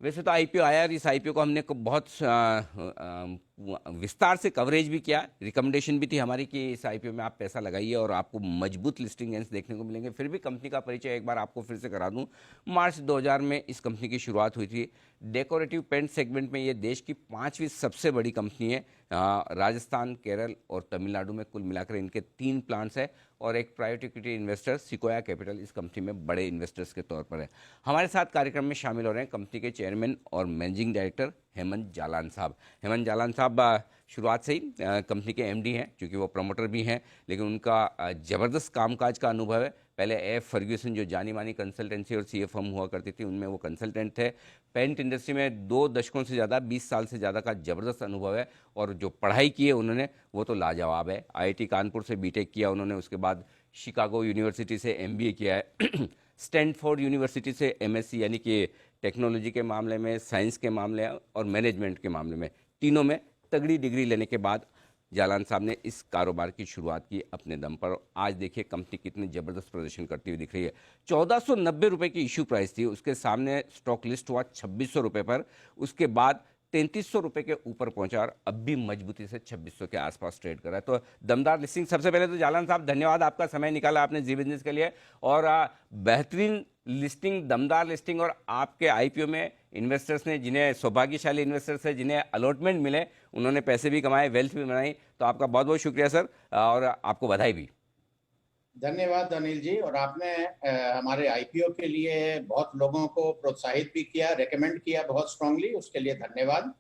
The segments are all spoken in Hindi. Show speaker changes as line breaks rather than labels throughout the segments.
वैसे तो आईपीओ आया और इस आईपीओ को हमने बहुत विस्तार से कवरेज भी किया, रिकमेंडेशन भी थी हमारी कि इस आईपीओ में आप पैसा लगाइए और आपको मजबूत लिस्टिंग गेंस देखने को मिलेंगे। फिर भी कंपनी का परिचय एक बार आपको फिर से करा दूं। मार्च 2000 में इस कंपनी की शुरुआत हुई थी। डेकोरेटिव पेंट सेगमेंट में ये देश की 5वीं सबसे बड़ी कंपनी है। राजस्थान, केरल और तमिलनाडु में कुल मिलाकर इनके 3 प्लांट्स है और एक private equity investor sequoia capital इस कंपनी में बड़े इन्वेस्टर्स के तौर पर है। हमारे साथ कार्यक्रम में शामिल हो रहे हैं कंपनी के चेयरमैन और मैनेजिंग डायरेक्टर हेमंत जालान साहब। हेमंत जालान साहब शुरुआत से ही कंपनी के एमडी हैं, क्योंकि वो प्रमोटर भी हैं, लेकिन उनका ज़बरदस्त कामकाज का अनुभव है। पहले एफ फर्ग्यूसन जो जानी मानी कंसल्टेंसी और सीए फर्म हुआ करती थी, उनमें वो कंसल्टेंट थे। पेंट इंडस्ट्री में 2 दशकों से ज़्यादा, 20 साल से ज़्यादा का ज़बरदस्त अनुभव है और जो पढ़ाई की है उन्होंने वो तो लाजवाब है। आईआईटी कानपुर से बीटेक किया उन्होंने, उसके बाद शिकागो यूनिवर्सिटी से एमबीए किया है, स्टैनफोर्ड यूनिवर्सिटी से एमएससी यानी कि टेक्नोलॉजी के मामले में, साइंस के मामले और मैनेजमेंट के मामले में, तीनों में तगड़ी डिग्री लेने के बाद जालान साहब ने इस कारोबार की शुरुआत की अपने दम पर। आज देखिए कंपनी कितनी ज़बरदस्त प्रदर्शन करती हुई दिख रही है। 1490 रुपये की इशू प्राइस थी, उसके सामने स्टॉक लिस्ट हुआ 2600 रुपये पर, उसके बाद 3300 रुपये के ऊपर पहुंचा और अब भी मजबूती से 2600 के आसपास ट्रेड कर रहा है। तो दमदार लिस्टिंग। सबसे पहले तो जालान साहब धन्यवाद, आपका समय निकाला आपने जी बिजनेस के लिए, और बेहतरीन लिस्टिंग, दमदार लिस्टिंग, और आपके आईपीओ में इन्वेस्टर्स ने, जिन्हें सौभाग्यशाली इन्वेस्टर्स है, जिन्हें अलॉटमेंट मिले, उन्होंने पैसे भी कमाए, वेल्थ भी बनाई। तो आपका बहुत बहुत शुक्रिया सर, और आपको बधाई भी।
धन्यवाद अनिल जी। और आपने हमारे आईपीओ के लिए बहुत लोगों को प्रोत्साहित भी किया, रेकमेंड किया बहुत स्ट्रांगली, उसके लिए धन्यवाद।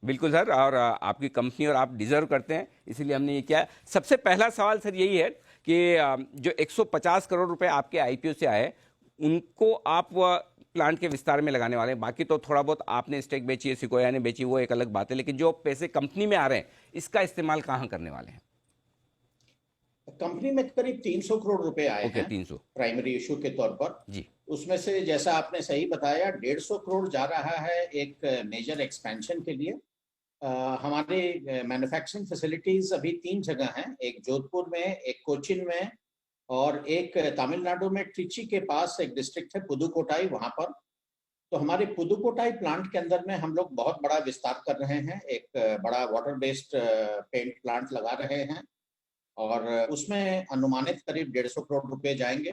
बिल्कुल सर, और आपकी कंपनी और आप डिजर्व करते हैं, इसीलिए हमने ये किया। सबसे पहला सवाल सर यही है कि जो 150 करोड़ रुपए आपके आईपीओ से आए, उनको आप प्लांट के विस्तार में लगाने वाले हैं। बाकी तो थोड़ा बहुत आपने स्टेक बेची है, सिकोया ने बेची, वो एक अलग बात है, लेकिन जो पैसे कंपनी में आ रहे हैं इसका इस्तेमाल कहाँ करने वाले हैं?
कंपनी में करीब 300 करोड़ रुपए आए
ओके,
हैं
300
प्राइमरी इशू के तौर पर।
जी।
उसमें से जैसा आपने सही बताया, 150 करोड़ जा रहा है एक मेजर एक्सपेंशन के लिए। हमारे मैन्युफैक्चरिंग फैसिलिटीज अभी 3 जगह हैं, एक जोधपुर में, एक कोचिन में, और एक तमिलनाडु में ट्रिची के पास एक डिस्ट्रिक्ट है पुदुकोटाई, वहां पर। तो हमारे पुदुकोटाई प्लांट के अंदर में हम लोग बहुत बड़ा विस्तार कर रहे हैं, एक बड़ा वाटर बेस्ड पेंट प्लांट लगा रहे हैं, और उसमें अनुमानित करीब 150 करोड़ रुपए जाएंगे।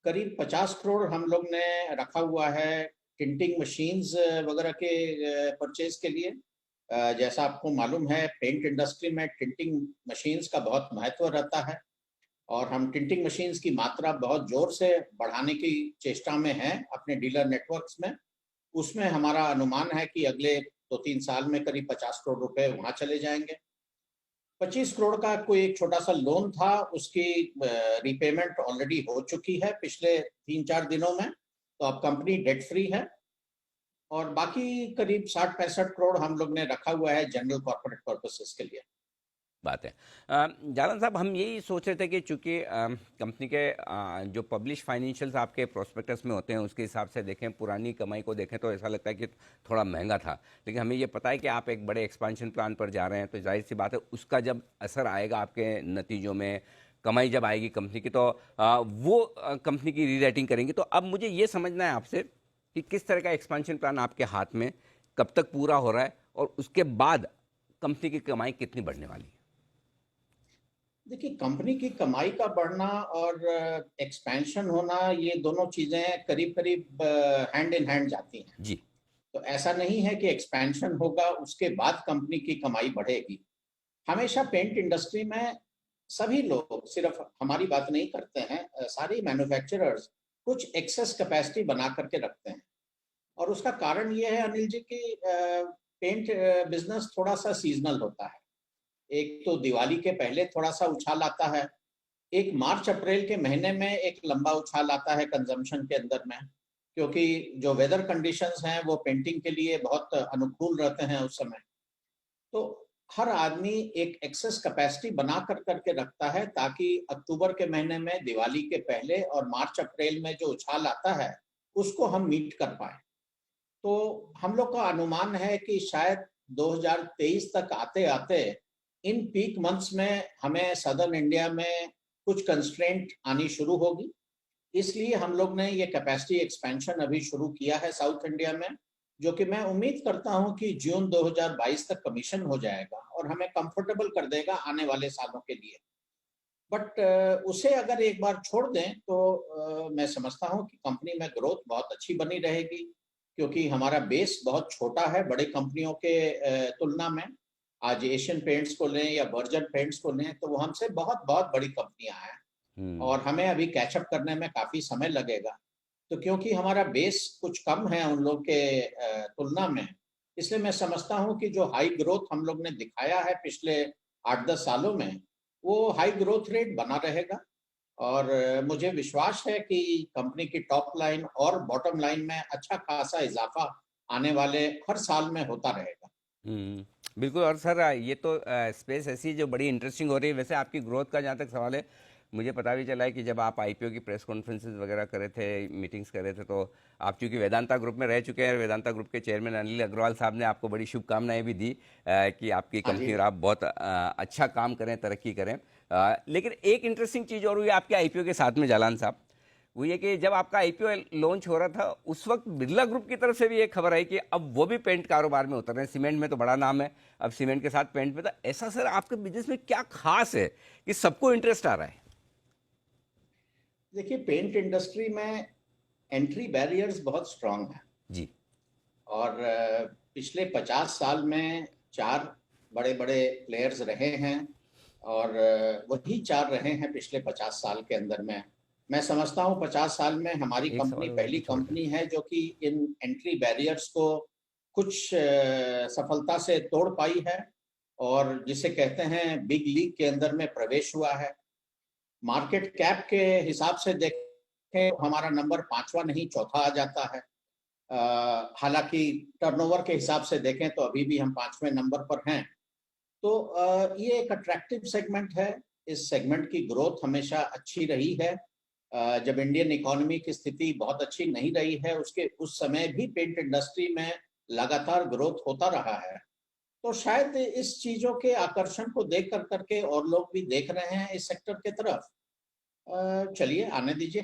करीब 50 करोड़ हम लोग ने रखा हुआ है टिंटिंग मशीन्स वगैरह के परचेज के लिए। जैसा आपको मालूम है, पेंट इंडस्ट्री में टिंटिंग मशीन्स का बहुत महत्व रहता है, और हम टिंटिंग मशीन्स की मात्रा बहुत जोर से बढ़ाने की चेष्टा में हैं अपने डीलर नेटवर्क्स में। उसमें हमारा अनुमान है कि अगले 2-3 साल में करीब 50 करोड़ रुपए वहां चले जाएंगे। 25 करोड़ का कोई एक छोटा सा लोन था, उसकी रीपेमेंट ऑलरेडी हो चुकी है पिछले 3-4 दिनों में, तो अब कंपनी डेट फ्री है। और बाकी करीब 60-65 करोड़ हम लोग ने रखा हुआ है जनरल कॉर्पोरेट पर्पसेस के लिए।
बात है। जालन साहब, हम यही सोच रहे थे कि चूंकि कंपनी के जो पब्लिश फाइनेंशियल्स आपके प्रोस्पेक्टस में होते हैं उसके हिसाब से देखें, पुरानी कमाई को देखें, तो ऐसा लगता है कि थोड़ा महंगा था। लेकिन हमें ये पता है कि आप एक बड़े एक्सपेंशन प्लान पर जा रहे हैं, तो जाहिर सी बात है उसका जब असर आएगा आपके नतीजों में, कमाई जब आएगी कंपनी की, तो वो कंपनी की रीराइटिंग करेंगे। तो अब मुझे ये समझना है आपसे कि किस तरह का एक्सपेंशन प्लान आपके हाथ में, कब तक पूरा हो रहा है, और उसके बाद कंपनी की कमाई कितनी बढ़ने वाली है?
देखिए, कंपनी की कमाई का बढ़ना और एक्सपेंशन होना, ये दोनों चीजें करीब करीब हैंड इन हैंड जाती हैं।
जी।
तो ऐसा नहीं है कि एक्सपेंशन होगा उसके बाद कंपनी की कमाई बढ़ेगी। हमेशा पेंट इंडस्ट्री में सभी लोग, सिर्फ हमारी बात नहीं करते हैं, सारी मैन्युफैक्चरर्स कुछ एक्सेस कैपेसिटी बना करके रखते हैं। और उसका कारण ये है अनिल जी कि पेंट बिजनेस थोड़ा सा सीजनल होता है। एक तो दिवाली के पहले थोड़ा सा उछाल आता है, एक मार्च अप्रैल के महीने में एक लंबा उछाल आता है कंजम्पशन के अंदर में, क्योंकि जो वेदर कंडीशंस हैं वो पेंटिंग के लिए बहुत अनुकूल रहते हैं उस समय। तो हर आदमी एक एक्सेस कैपेसिटी बना कर करके रखता है, ताकि अक्टूबर के महीने में, दिवाली के पहले और मार्च अप्रैल में जो उछाल आता है उसको हम मीट कर पाए। तो हम लोग का अनुमान है कि शायद 2023 तक आते आते इन पीक मंथ्स में हमें सदर्न इंडिया में कुछ कंस्ट्रेंट आनी शुरू होगी। इसलिए हम लोग ने ये कैपेसिटी एक्सपेंशन अभी शुरू किया है साउथ इंडिया में। जो कि मैं उम्मीद करता हूं कि जून 2022 तक कमीशन हो जाएगा और हमें कंफर्टेबल कर देगा आने वाले सालों के लिए। बट उसे अगर एक बार छोड़ दें तो मैं समझता हूं कि कंपनी में ग्रोथ बहुत अच्छी बनी रहेगी, क्योंकि हमारा बेस बहुत छोटा है बड़ी कंपनियों के तुलना में। आज एशियन पेंट्स को लें या वर्जन पेंट्स को लें तो वो हमसे बहुत बहुत बड़ी कंपनियां हैं
हम्म।
और हमें अभी कैचअप करने में काफी समय लगेगा। तो क्योंकि हमारा बेस कुछ कम है उन लोग के तुलना में, इसलिए मैं समझता हूं कि जो हाई ग्रोथ हम लोग ने दिखाया है पिछले 8-10 सालों में, वो हाई ग्रोथ रेट बना रहेगा। और मुझे विश्वास है कि कंपनी की टॉप लाइन और बॉटम लाइन में अच्छा खासा इजाफा आने वाले हर साल में होता रहेगा।
बिल्कुल। और सर ये तो स्पेस ऐसी जो बड़ी इंटरेस्टिंग हो रही है। वैसे आपकी ग्रोथ का जहाँ तक सवाल है, मुझे पता भी चला है कि जब आप आईपीओ की प्रेस कॉन्फ्रेंसेस वगैरह कर रहे थे, मीटिंग्स कर रहे थे, तो आप चूंकि वेदांता ग्रुप में रह चुके हैं, वेदांता ग्रुप के चेयरमैन अनिल अग्रवाल साहब ने आपको बड़ी शुभकामनाएं भी दी कि आपकी
हाँ जी।
कंपनी और आप बहुत अच्छा काम करें, तरक्की करें। लेकिन एक इंटरेस्टिंग चीज़ और हुई आपके आईपीओ के साथ में, जालान साहब, वो ये कि जब आपका आईपीओ लॉन्च हो रहा था उस वक्त बिरला ग्रुप की तरफ से भी एक खबर आई कि अब वो भी पेंट कारोबार में उतर रहे हैं। सीमेंट में तो बड़ा नाम है, अब सीमेंट के साथ पेंट में, तो ऐसा सर आपके बिजनेस में क्या खास है कि सबको इंटरेस्ट आ रहा है?
देखिए, पेंट इंडस्ट्री में एंट्री बैरियर्स बहुत स्ट्रांग है
जी।
और पिछले 50 साल में 4 बड़े बड़े प्लेयर्स रहे हैं और वही 4 रहे हैं पिछले 50 साल के अंदर में। मैं समझता हूँ 50 साल में हमारी
एक
कंपनी
सवाल और
पहली
कि छोड़ दें।
कंपनी है जो कि इन एंट्री बैरियर्स को कुछ सफलता से तोड़ पाई है और जिसे कहते हैं बिग लीग के अंदर में प्रवेश हुआ है। मार्केट कैप के हिसाब से देखें तो हमारा नंबर 5वां नहीं, चौथा आ जाता है। हालांकि टर्नओवर के हिसाब से देखें तो अभी भी हम 5वें नंबर पर हैं। तो ये एक अट्रैक्टिव सेगमेंट है। इस सेगमेंट की ग्रोथ हमेशा अच्छी रही है। जब इंडियन इकोनॉमी की स्थिति बहुत अच्छी नहीं रही है, उसके उस समय भी पेंट इंडस्ट्री में लगातार ग्रोथ होता रहा है। तो शायद इस चीजों के आकर्षण को देख कर करके और लोग भी देख रहे हैं इस सेक्टर के तरफ। चलिए आने दीजिए,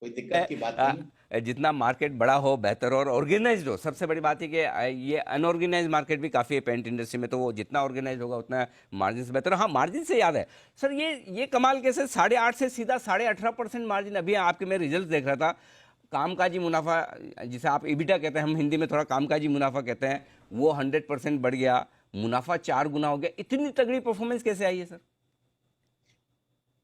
कोई दिक्कत की बात नहीं।
जितना मार्केट बड़ा हो, बेहतर हो और ऑर्गेनाइज्ड हो। सबसे बड़ी बात है कि ये अनऑर्गेनाइज मार्केट भी काफ़ी है पेंट इंडस्ट्री में, तो वो जितना ऑर्गेनाइज होगा उतना मार्जिन से बेहतर। हाँ, मार्जिन से याद है सर, ये कमाल कैसे 8.5 से सीधा 18.5% मार्जिन? अभी आपके मैं रिजल्ट देख रहा था, कामकाजी मुनाफा जिसे आप ईबिटा कहते हैं, हम हिंदी में थोड़ा कामकाजी मुनाफा कहते हैं, वो 100% बढ़ गया, मुनाफा 4 गुना हो गया। इतनी तगड़ी परफॉर्मेंस कैसे आई है सर?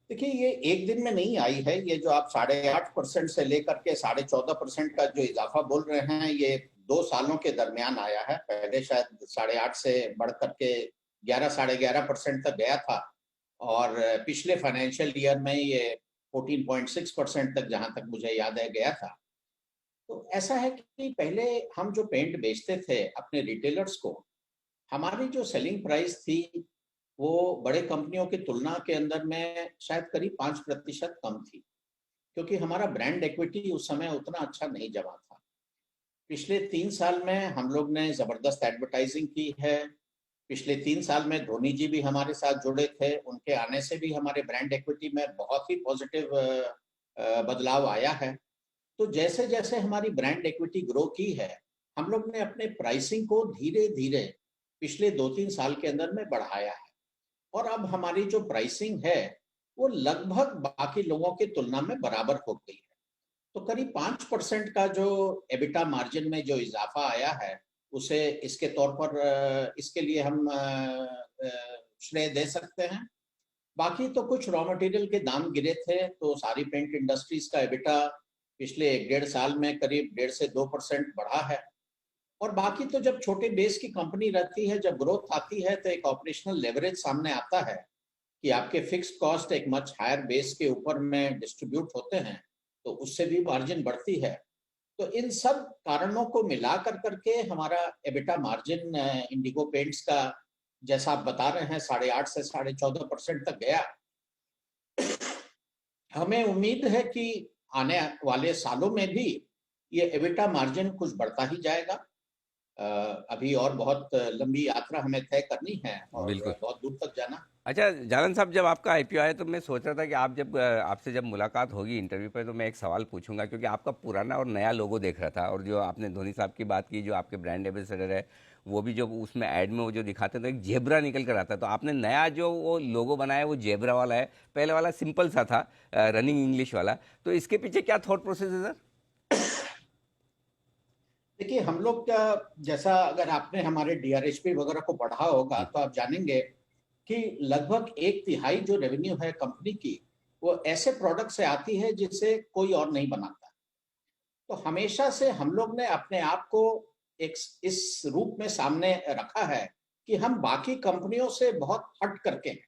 देखिए, ये एक दिन में नहीं आई है। ये जो आप 8.5% से लेकर के 14.5% का जो इजाफा बोल रहे हैं, ये 2 सालों के दरमियान आया है। पहले शायद 8.5 से बढ़ करके 11, 11.5% तक गया था और पिछले फाइनेंशियल ईयर में ये 14.6% तक, जहां तक मुझे याद है, गया था। तो ऐसा है कि पहले हम जो पेंट बेचते थे अपने रिटेलर्स को, हमारी जो सेलिंग प्राइस थी वो बड़े कंपनियों की तुलना के अंदर में शायद करीब 5% कम थी, क्योंकि हमारा ब्रांड इक्विटी उस समय उतना अच्छा नहीं जमा था। पिछले 3 साल में हम लोग ने जबरदस्त एडवर्टाइजिंग की है। पिछले 3 साल में धोनी जी भी हमारे साथ जुड़े थे, उनके आने से भी हमारे ब्रांड इक्विटी में बहुत ही पॉजिटिव बदलाव आया है। तो जैसे जैसे हमारी ब्रांड इक्विटी ग्रो की है, हम लोग ने अपने प्राइसिंग को धीरे धीरे पिछले 2-3 साल के अंदर में बढ़ाया है और अब हमारी जो प्राइसिंग है वो लगभग बाकी लोगों की तुलना में बराबर हो गई है। तो करीब 5% का जो एबिटा मार्जिन में जो इजाफा आया है, उसे इसके तौर पर इसके लिए हम श्रेय दे सकते हैं। बाकी तो कुछ रॉ मटेरियल के दाम गिरे थे, तो सारी पेंट इंडस्ट्रीज का एबिटा पिछले 1-1.5 साल में करीब 1.5 से 2% बढ़ा है। और बाकी तो जब छोटे बेस की कंपनी रहती है, जब ग्रोथ आती है तो एक ऑपरेशनल लेवरेज सामने आता है कि आपके फिक्स्ड कॉस्ट एक मच हायर बेस के ऊपर में डिस्ट्रीब्यूट होते हैं, तो उससे भी मार्जिन बढ़ती है। तो इन सब कारणों को मिला कर करके हमारा एबिटा मार्जिन इंडिगो पेंट्स का, जैसा आप बता रहे हैं, 8.5 से 14.5% तक गया। हमें उम्मीद है कि आने वाले सालों में भी ये एबिटा मार्जिन कुछ बढ़ता ही जाएगा। अभी और बहुत लंबी यात्रा हमें तय करनी है और
बिल्कुल।
बहुत दूर तक जाना।
अच्छा जालन साहब, जब आपका आईपीओ आया तो मैं सोच रहा था कि आप जब आपसे जब मुलाकात होगी इंटरव्यू पे तो मैं एक सवाल पूछूंगा, क्योंकि आपका पुराना और नया लोगो देख रहा था, और जो आपने धोनी साहब की बात की, जो आपके ब्रांड एम्बेसडर है, वो भी जो उसमें ऐड में वो जो दिखाते हैं तो एक जेब्रा निकल कर आता है। तो आपने नया जो वो लोगो बनाया वो जेब्रा वाला है, पहले वाला सिंपल सा था, रनिंग इंग्लिश वाला। तो इसके पीछे क्या थॉट प्रोसेस है सर?
देखिए, हम लोग का जैसा, अगर आपने हमारे डीआरएचपी वगैरह को पढ़ा होगा तो आप जानेंगे कि लगभग एक तिहाई जो रेवेन्यू है कंपनी की, वो ऐसे प्रोडक्ट से आती है जिसे कोई और नहीं बनाता। तो हमेशा से हम लोग ने अपने आप को एक इस रूप में सामने रखा है कि हम बाकी कंपनियों से बहुत हट करके हैं।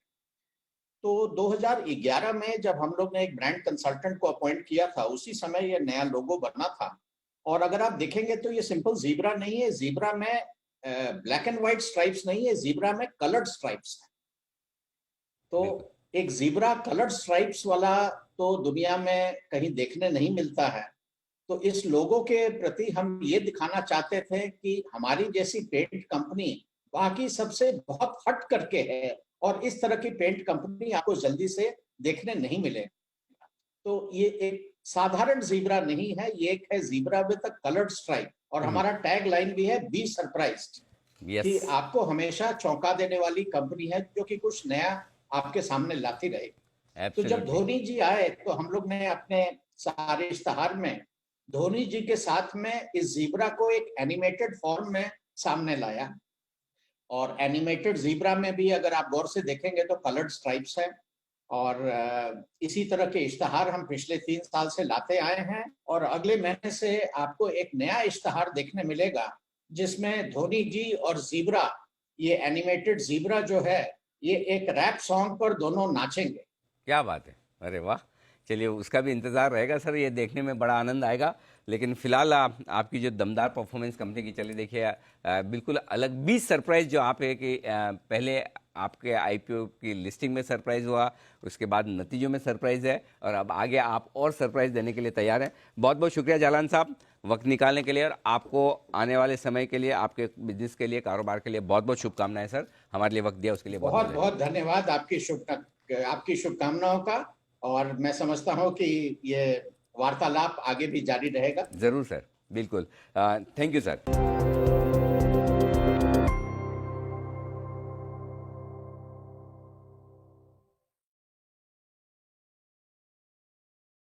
तो 2011 में जब हम लोग ने एक ब्रांड कंसल्टेंट को अपॉइंट किया था, उसी समय ये नया लोगो बना था। और अगर आप देखेंगे तो ये सिंपल जीब्रा नहीं है, जीब्रा में ब्लैक एंड व्हाइट स्ट्राइप्स नहीं है, जीब्रा में कलर्ड स्ट्राइप्स है। तो
बिल्कुल।
एक जीब्रा कलर्ड स्ट्राइप्स वाला तो दुनिया में कहीं देखने नहीं मिलता है। तो इस लोगों के प्रति हम ये दिखाना चाहते थे कि हमारी जैसी पेंट कंपनी बाकी सबसे बहुत हट करके है, और इस तरह की पेंट कंपनी आपको जल्दी से देखने नहीं मिले। तो ये एक साधारण जीब्रा नहीं है, ये एक है zebra with a coloured stripe. और हमारा टैग लाइन भी है, बी सरप्राइज्ड,
यस।
कि आपको हमेशा चौंका देने वाली कंपनी है जो कि कुछ नया आपके सामने लाती रहे। तो जब
एब्सोल्युटली।
धोनी जी आए तो हम लोग ने अपने सारे इश्तहार में धोनी जी के साथ में इस जीब्रा को एक एनिमेटेड फॉर्म में सामने लाया। और एनिमेटेड जीब्रा में भी अगर आप गौर से देखेंगे तो कलर्ड स्ट्राइप्स है। और इसी तरह के इश्तहार हम पिछले 3 साल से लाते आए हैं, और अगले महीने से आपको एक नया इश्तहार देखने मिलेगा जिसमें धोनी जी और जीब्रा, ये एनिमेटेड जीब्रा जो है, ये एक रैप सॉन्ग पर दोनों नाचेंगे।
क्या बात है! अरे वाह! चलिए उसका भी इंतज़ार रहेगा सर, ये देखने में बड़ा आनंद आएगा। लेकिन फ़िलहाल आपकी जो दमदार परफ़ॉर्मेंस कंपनी की चली, देखिए बिल्कुल अलग भी सरप्राइज़ जो आप है कि पहले आपके आईपीओ की लिस्टिंग में सरप्राइज़ हुआ, उसके बाद नतीजों में सरप्राइज़ है, और अब आगे आप और सरप्राइज़ देने के लिए तैयार हैं। बहुत-बहुत शुक्रिया जालान साहब, वक़्त निकालने के लिए, और आपको आने वाले समय के लिए, आपके बिज़नेस के लिए, कारोबार के लिए बहुत-बहुत शुभकामनाएँ सर। हमारे लिए वक़्त दिया उसके लिए
बहुत
बहुत-बहुत
बहुत
धन्यवाद।
धन्यवाद आपकी शुभकामनाओं का। और मैं समझता हूँ कि ये वार्तालाप आगे भी जारी रहेगा।
ज़रूर सर, बिल्कुल। Thank you sir.